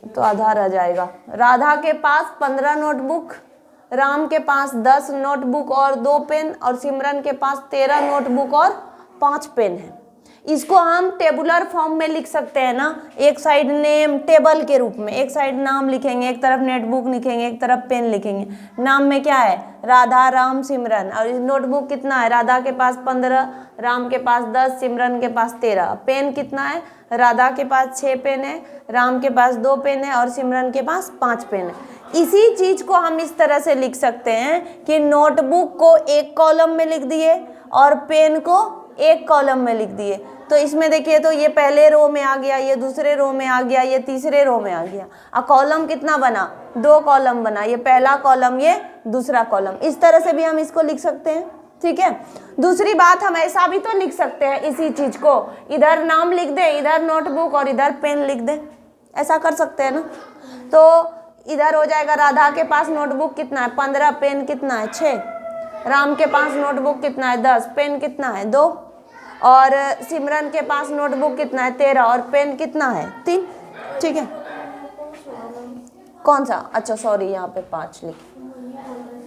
तो आधा रह जाएगा। राधा के पास 15 नोटबुक, राम के पास 10 नोटबुक और 2 पेन, और सिमरन के पास 13 नोटबुक और 5 पेन है। इसको हम टेबुलर फॉर्म में लिख सकते हैं ना, एक साइड नेम टेबल के रूप में, एक साइड नाम लिखेंगे, एक तरफ नोटबुक लिखेंगे, एक तरफ पेन लिखेंगे। नाम में क्या है, राधा, राम, सिमरन, और नोटबुक कितना है, राधा के पास 15, राम के पास 10, सिमरन के पास 13। पेन कितना है, राधा के पास 6 पेन है, राम के पास 2 पेन है, और सिमरन के पास 5 पेन है। इसी चीज को हम इस तरह से लिख सकते हैं कि नोटबुक को एक कॉलम में लिख दिए और पेन को एक कॉलम में लिख दिए। तो इसमें देखिए, तो ये पहले रो में आ गया, ये दूसरे रो में आ गया, ये तीसरे रो में आ गया। और कॉलम कितना बना, 2 कॉलम बना, ये पहला कॉलम, ये दूसरा कॉलम। इस तरह से भी हम इसको लिख सकते हैं, ठीक है। दूसरी बात, हम ऐसा भी तो लिख सकते हैं इसी चीज को, इधर नाम लिख दे, इधर नोटबुक और इधर पेन लिख दे, ऐसा कर सकते हैं ना। तो इधर हो जाएगा, राधा के पास नोटबुक कितना है, 15, पेन कितना है, 6, राम के पास नोटबुक कितना है, 10, पेन कितना है, 2, और सिमरन के पास नोटबुक कितना है, 13, और पेन कितना है, 3, ठीक है। कौन सा, अच्छा सॉरी, यहाँ पे 5 लिख,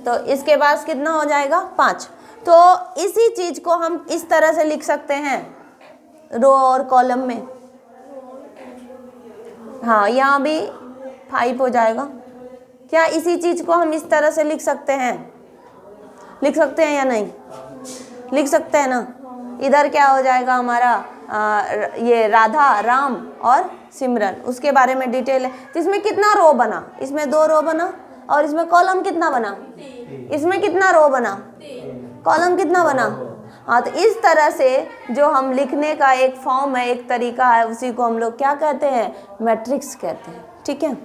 तो इसके पास कितना हो जाएगा, 5। तो इसी चीज को हम इस तरह से लिख सकते हैं रो और कॉलम में। हाँ, यहाँ भी 5 हो जाएगा। क्या इसी चीज को हम इस तरह से लिख सकते हैं, लिख सकते हैं या नहीं, लिख सकते हैं ना। इधर क्या हो जाएगा हमारा, ये राधा, राम और सिमरन, उसके बारे में डिटेल है। तो इसमें कितना रो बना, इसमें 2 रो बना, और इसमें कॉलम कितना बना, इसमें कितना रो बना, कॉलम कितना बना। हाँ, तो इस तरह से जो हम लिखने का एक फॉर्म है, एक तरीका है, उसी को हम लोग क्या कहते हैं, मैट्रिक्स कहते हैं, ठीक है।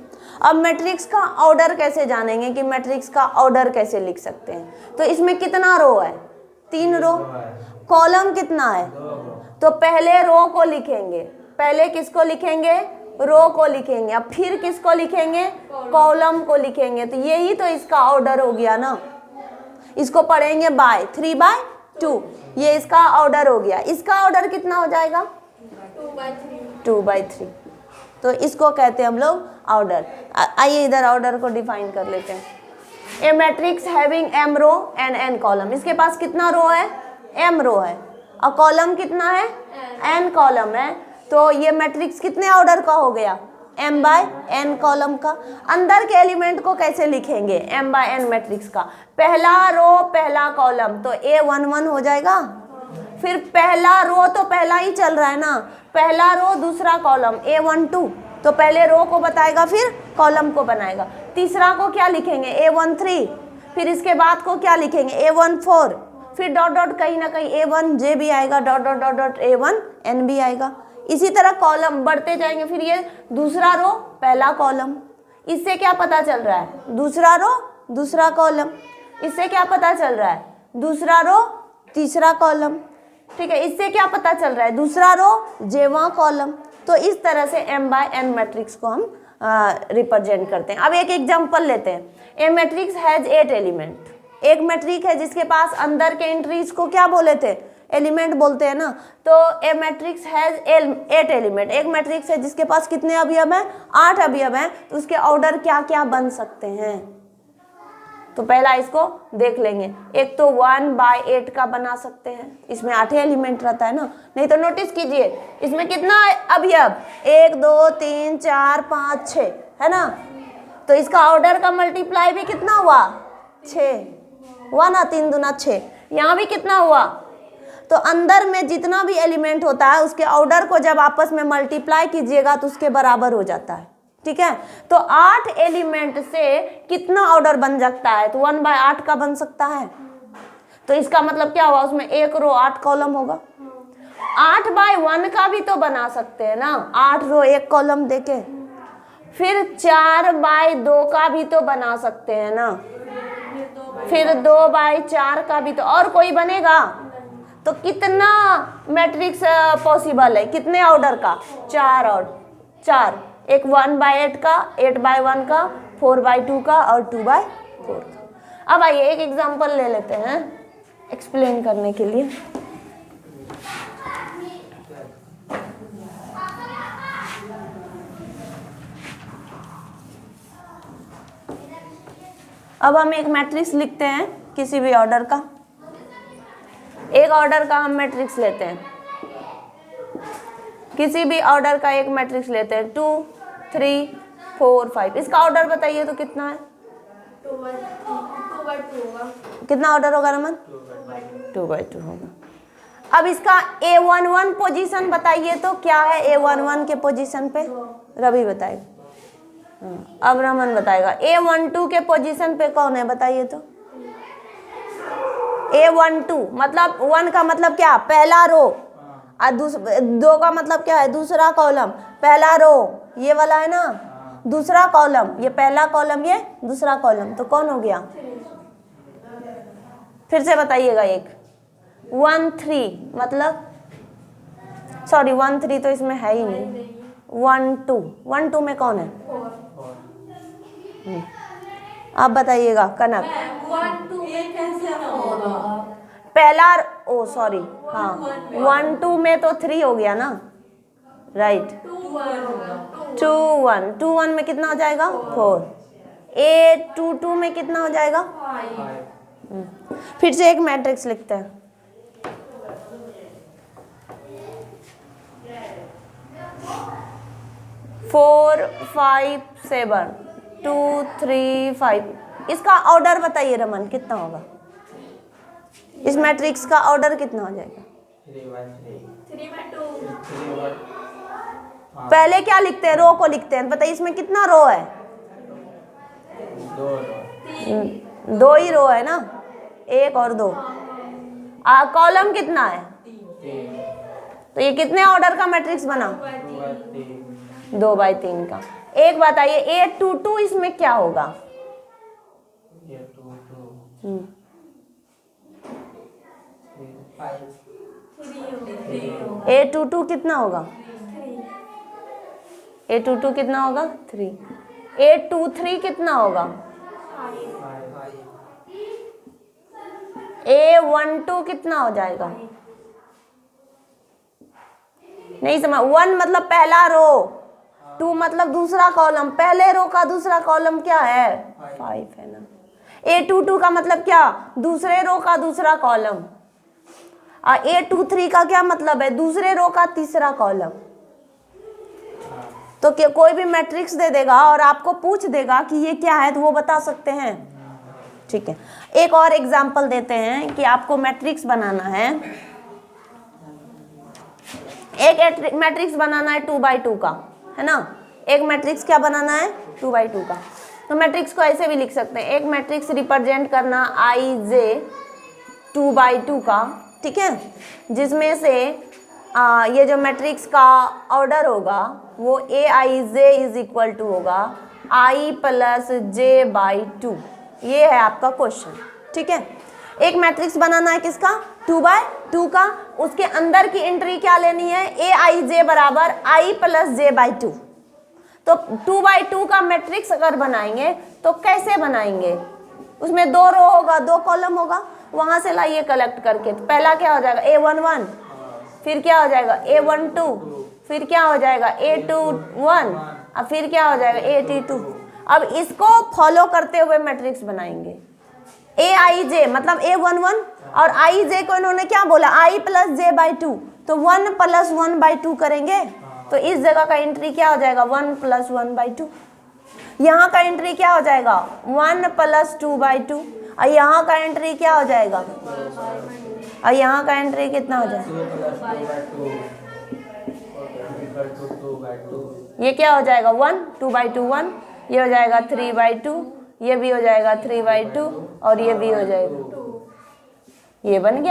अब मैट्रिक्स का ऑर्डर कैसे जानेंगे कि मैट्रिक्स का ऑर्डर कैसे लिख सकते हैं। तो इसमें कितना रो है, 3 रो, कॉलम कितना है, तो पहले रो को लिखेंगे, पहले किसको लिखेंगे, रो को लिखेंगे, अब फिर किसको लिखेंगे, कॉलम को लिखेंगे। तो यही तो इसका ऑर्डर हो गया ना। इसको पढ़ेंगे बाय 3/2, ये इसका ऑर्डर हो गया। इसका ऑर्डर कितना हो जाएगा, 2/3। तो इसको कहते हैं हम लोग ऑर्डर। आइए इधर ऑर्डर को डिफाइन कर लेते हैं। A matrix having m row and n column, इसके पास कितना रो है, m रो है, और कॉलम कितना है, n कॉलम है। तो ये मैट्रिक्स कितने ऑर्डर का हो गया, m/n कॉलम का। अंदर के एलिमेंट को कैसे लिखेंगे, m/n मैट्रिक्स का, पहला रो पहला कॉलम, तो A11 हो जाएगा। फिर पहला रो तो पहला ही चल रहा है ना, पहला रो दूसरा कॉलम A12, तो पहले रो को बताएगा फिर कॉलम को बनाएगा। तीसरा को क्या लिखेंगे, A13, फिर इसके बाद को क्या लिखेंगे, A14, फिर डॉट डॉट कहीं ना कहीं A1J भी आएगा, dot dot dot dot A1N भी आएगा। इसी तरह कॉलम बढ़ते जाएंगे। फिर ये दूसरा रो पहला कॉलम, इससे क्या पता चल रहा है, दूसरा रो दूसरा कॉलम, इससे क्या पता चल रहा है, दूसरा रो तीसरा कॉलम, ठीक है। इससे क्या पता चल रहा है, दूसरा रो जेवा कॉलम। तो इस तरह से m/n मैट्रिक्स को हम रिप्रेजेंट करते हैं। अब एक एग्जांपल लेते हैं। ए मैट्रिक्स हैज 8 एलिमेंट, एक मैट्रिक्स है जिसके पास अंदर के एंट्रीज को क्या बोले थे, एलिमेंट बोलते हैं ना। तो ए मैट्रिक्स हैज 8 एलिमेंट, एक मैट्रिक्स है जिसके पास कितने अवयव हैं, 8 अवयव हैं। तो उसके ऑर्डर क्या क्या बन सकते हैं, तो पहला इसको देख लेंगे। एक तो 1/8 का बना सकते हैं, इसमें 8 एलिमेंट रहता है ना। नहीं तो नोटिस कीजिए, इसमें कितना अवयव, 1 2 3 4 5 6 है ना। तो इसका ऑर्डर का मल्टीप्लाई भी कितना हुआ, 6 हुआ ना, 3 दूना 6। यहाँ भी कितना हुआ, तो अंदर में जितना भी एलिमेंट होता है उसके ऑर्डर को जब आपस में मल्टीप्लाई कीजिएगा तो उसके बराबर हो जाता है, ठीक है। तो 8 एलिमेंट से कितना ऑर्डर बन सकता है, तो 1/8 का बन सकता है। तो इसका मतलब क्या हुआ, उसमें 1 रो 8 कॉलम होगा। 8/1 का भी तो बना सकते हैं ना, 8 रो 1 कॉलम देके। फिर 4/2 का भी तो बना सकते हैं ना, फिर 2/4 का भी तो, और कोई बनेगा। तो कितना मैट्रिक्स पॉसिबल है, कितने ऑर्डर का, 4 और 4, एक 1/8 का, 8/1 का, 4/2 का और 2/4 का। अब आइए एक एग्जांपल ले लेते हैं एक्सप्लेन करने के लिए। अब हम एक मैट्रिक्स लिखते हैं किसी भी ऑर्डर का, एक ऑर्डर का हम मैट्रिक्स लेते हैं, किसी भी ऑर्डर का एक मैट्रिक्स लेते हैं 2 3 4 5। इसका ऑर्डर बताइए तो कितना है? 2 by 2 होगा। कितना ऑर्डर होगा रमन? 2 by 2 होगा। अब इसका A11 पोजीशन बताइए तो क्या है A11 के पोजीशन पे? रवि बताएगा। अब रमन बताएगा। A12 के पोजीशन पे कौन है बताइए तो? A12 मतलब 1 का मतलब क्या? पहला रो, और 2 का मतलब क्या है? दूसरा कॉलम। पहला रो ये वाला है ना, दूसरा कॉलम ये पहला कॉलम, ये दूसरा कॉलम, तो कौन हो गया? फिर से बताइएगा। एक 1 3 मतलब सॉरी 1 3 तो इसमें है ही नहीं। 1 2 में कौन है? आप बताइएगा कनक। 1 2 में कैसे होगा? पहला ओ सॉरी हाँ 1 2 में तो 3 हो गया ना, राइट। 2 1 में कितना हो जाएगा? 4। A22 में कितना हो जाएगा? 5। फिर से एक मैट्रिक्स लिखते हैं। फोर 5 7 2 3 5। इसका ऑर्डर बताइए रमन कितना होगा? इस मैट्रिक्स का ऑर्डर कितना हो जाएगा? 3 by 2। पहले क्या लिखते हैं? रो को लिखते हैं। बताइए इसमें कितना रो है? 2 ही रो है ना, 1 और 2। कॉलम कितना है? तो ये कितने ऑर्डर का मैट्रिक्स बना? 2 by 3 का। एक बताइए A22 इसमें क्या होगा? A22 कितना होगा? A22 कितना होगा? 3। A23 कितना होगा? A12 कितना हो जाएगा? नहीं समझ। 1 मतलब पहला रो, 2 मतलब दूसरा कॉलम, पहले रो का दूसरा कॉलम क्या है? 5 है ना। A22 का मतलब क्या? दूसरे रो का दूसरा कॉलम। A23 का क्या मतलब है? दूसरे रो का तीसरा कॉलम। तो कोई भी मैट्रिक्स दे देगा और आपको पूछ देगा कि ये क्या है, तो वो बता सकते हैं। ठीक है, एक और एग्जांपल देते हैं कि आपको मैट्रिक्स बनाना है। एक मैट्रिक्स बनाना है 2 by 2 का, है ना। एक मैट्रिक्स क्या बनाना है? 2 by 2 का। तो मैट्रिक्स को ऐसे भी लिख सकते हैं। एक मैट्रिक्स रिप्रेजेंट करना IJ 2 by 2 का, ठीक है, जिसमें से ये जो मैट्रिक्स का ऑर्डर होगा वो AIJ इज इक्वल टू होगा I + J by 2। ये है आपका क्वेश्चन, ठीक है। एक मैट्रिक्स बनाना है किसका? 2 by 2 का। उसके अंदर की एंट्री क्या लेनी है? AIJ बराबर I + J by 2। तो 2 by 2 का मैट्रिक्स अगर बनाएंगे तो कैसे बनाएंगे? उसमें 2 रो होगा, 2 कॉलम होगा, वहां से लाइए कलेक्ट करके। तो पहला क्या हो जाएगा? A11, फिर क्या हो जाएगा? A12, फिर क्या हो जाएगा? A21, और फिर क्या हो जाएगा? A22। अब इसको फॉलो करते हुए मैट्रिक्स बनाएंगे। AIJ मतलब A11 और IJ को इन्होंने क्या बोला? I + J by 2, तो 1 + 1 by 2 करेंगे। तो इस जगह का एंट्री क्या हो जाएगा? 1 + 1 by 2। यहाँ का एंट्री क्या हो जाएगा? 1 + 2 by 2। और यहाँ का एंट्री क्या हो जाएगा? और यहाँ का एंट्री कितना हो जाएगा? ये क्या हो जाएगा? 1 2 by 2 1, ये हो जाएगा 3 by 2, ये भी हो जाएगा 3 by 2, और ये भी हो जाएगा, ये बन गया।